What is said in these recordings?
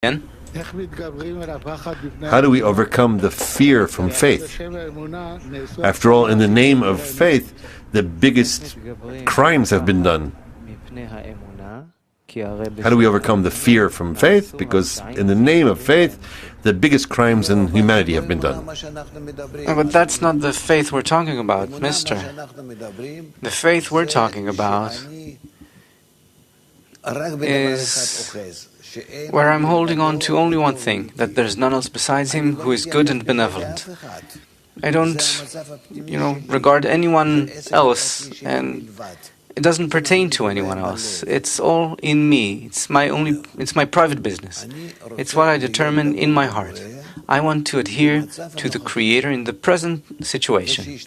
Again? How do we overcome the fear from faith? After all, in the name of faith, the biggest crimes have been done. How do we overcome the fear from faith? Because in the name of faith, the biggest crimes in humanity have been done. But that's not the faith we're talking about, mister. The faith we're talking about is where I'm holding on to only one thing, that there's none else besides Him who is good and benevolent. I don't, regard anyone else, and it doesn't pertain to anyone else. It's all in me. It's my private business. It's what I determine in my heart. I want to adhere to the Creator in the present situation.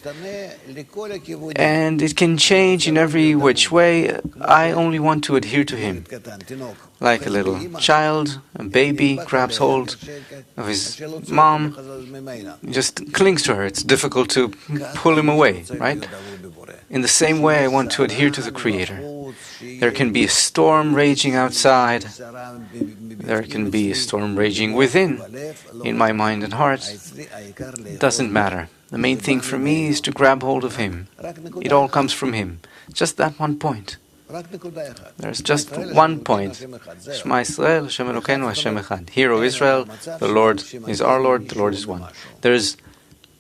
And it can change in every which way. I only want to adhere to Him. Like a little child, a baby grabs hold of his mom, just clings to her. It's difficult to pull him away, right? In the same way, I want to adhere to the Creator. There can be a storm raging outside. There can be a storm raging within, in my mind and heart. It doesn't matter. The main thing for me is to grab hold of Him. It all comes from Him. Just that one point. There's just one point. Shema Yisrael, Hashem Elokeinu, Hashem Echad. Hear, O Israel, the Lord is our Lord, the Lord is one. There's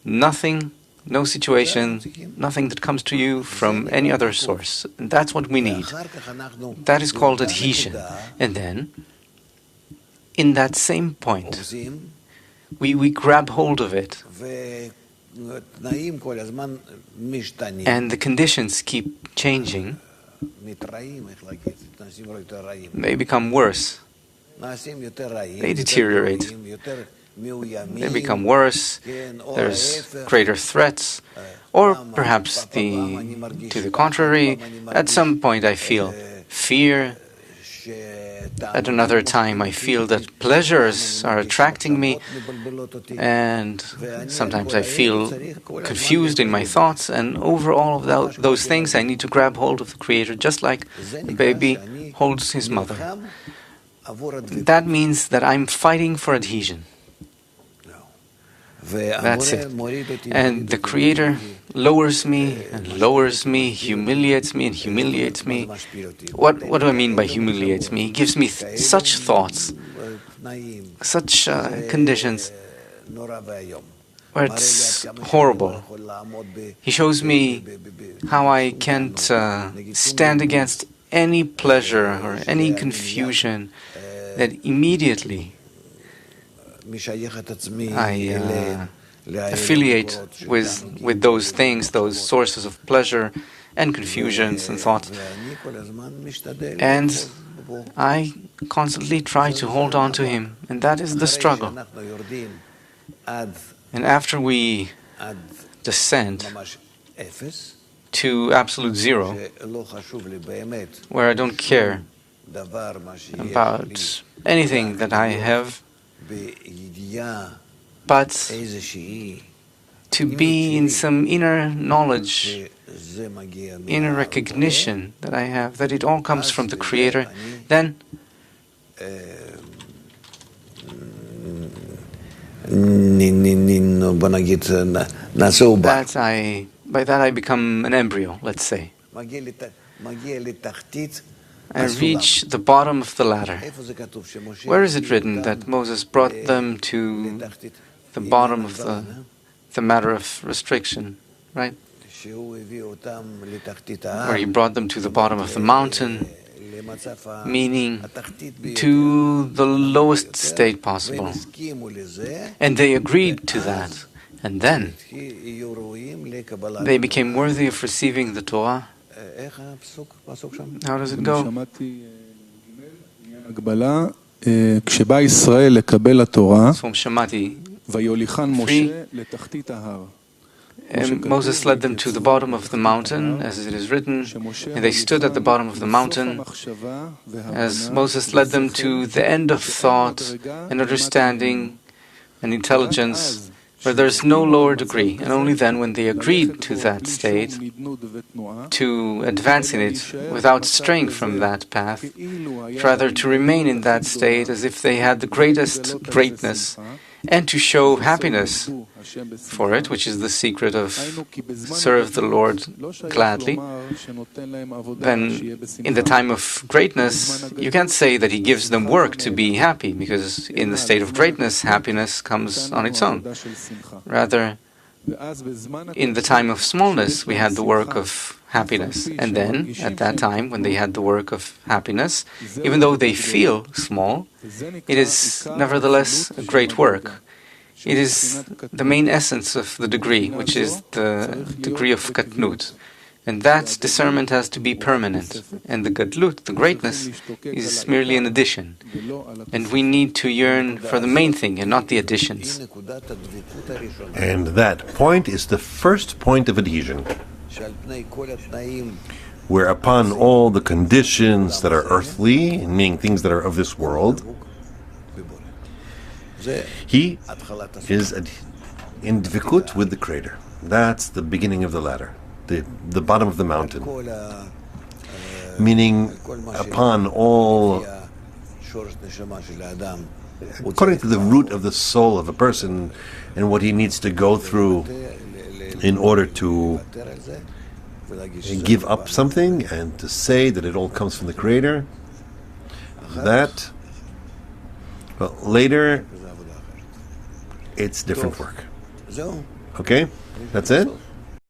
nothing, no situation, nothing that comes to you from any other source. And that's what we need. That is called adhesion. And then, in that same point, we grab hold of it. And the conditions keep changing. They become worse. They deteriorate. They become worse. There's greater threats. Or perhaps to the contrary, at some point I feel fear. At another time I feel that pleasures are attracting me, and sometimes I feel confused in my thoughts, and over all of those things I need to grab hold of the Creator, just like a baby holds his mother. That means that I'm fighting for adhesion. That's it. And the Creator lowers me and lowers me, humiliates me and humiliates me. What do I mean by humiliates me? He gives me such thoughts, such conditions where it's horrible. He shows me how I can't stand against any pleasure or any confusion, that immediately I affiliate with those things, those sources of pleasure and confusions and thoughts. And I constantly try to hold on to Him, and that is the struggle. And after we descend to absolute zero, where I don't care about anything that I have, but to be in some inner knowledge, inner recognition that I have, that it all comes from the Creator, then by that I become an embryo, let's say. I reach the bottom of the ladder. Where is it written that Moses brought them to the bottom of the matter of restriction, right? Where he brought them to the bottom of the mountain, meaning to the lowest state possible. And they agreed to that. And then they became worthy of receiving the Torah. How does it go? From Shamati 3, Moses led them to the bottom of the mountain, as it is written, and they stood at the bottom of the mountain, as Moses led them to the end of thought and understanding and intelligence, where there's no lower degree, and only then, when they agreed to that state, to advance in it without straying from that path, rather to remain in that state as if they had the greatest greatness, and to show happiness for it, which is the secret of serve the Lord gladly, then in the time of greatness, you can't say that He gives them work to be happy, because in the state of greatness, happiness comes on its own. Rather, in the time of smallness, we had the work of happiness. And then, at that time, when they had the work of happiness, even though they feel small, it is nevertheless a great work. It is the main essence of the degree, which is the degree of katnut. And that discernment has to be permanent. And the gadlut, the greatness, is merely an addition. And we need to yearn for the main thing and not the additions. And that point is the first point of adhesion, where upon all the conditions that are earthly, meaning things that are of this world, he is in dvikut with the Creator. That's the beginning of the ladder, the bottom of the mountain. Meaning, upon all, according to the root of the soul of a person and what he needs to go through in order to give up something and to say that it all comes from the Creator, that, well, later, it's different work. Okay? That's it?